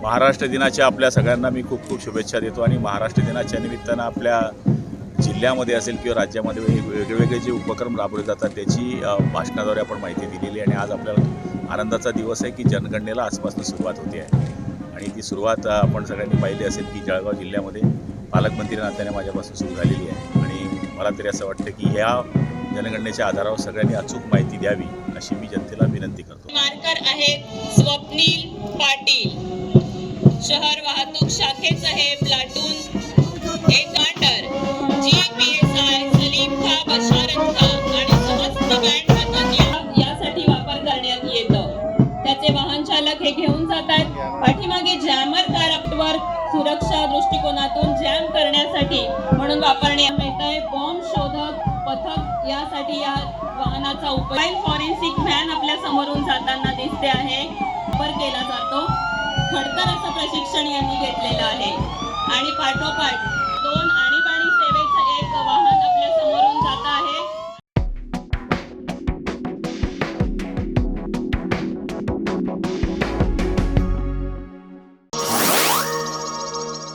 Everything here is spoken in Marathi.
महाराष्ट्र दिनाच्या आपल्या सगळ्यांना मी खूप खूप शुभेच्छा देतो आणि महाराष्ट्र दिनाच्या निमित्तानं आपल्या जिल्ह्यामध्ये असेल किंवा राज्यामध्ये वेगवेगळे जे उपक्रम राबवले जातात त्याची भाषणाद्वारे आपण माहिती दिलेली आहे. आणि आज आपल्याला आनंदाचा दिवस आहे की जनगणनेला आजपासून सुरुवात होते आहे आणि ती सुरुवात आपण सगळ्यांनी पाहिली असेल की जळगाव जिल्ह्यामध्ये पालकमंत्री नात्याने माझ्यापासून सुरू झालेली आहे. आणि मला तरी असं वाटतं की ह्या जनगणनेच्या आधारावर सगळ्यांनी अचूक माहिती द्यावी अशी मी जनतेला विनंती करतो. मार्कर आहेत स्वप्नील पाटील, शहर वाहतूक शाखेचं हे प्लाटून एक कमांडर GPSI सलीम खा बशारत खा आणि समस्त बँड पथक यासाठी वापर करण्यात येतं. त्याचे वाहन चालक हे घेऊन जात आहेत. पाठीमागे जॅमर कारवर सुरक्षा दृष्टिकोनातून जॅम करण्यासाठी म्हणून वापरण्यात येत आहे. बॉम्ब शोधक पथक यासाठी या वाहनाचा उपयोग फॉरेन्सिक व्हॅन आपल्या समोरून जाताना दिसते आहे. वापर केला जातो. खडतर असं प्रशिक्षण यांनी घेतलेलं आहे आणि पाठोपाठ 2 आणि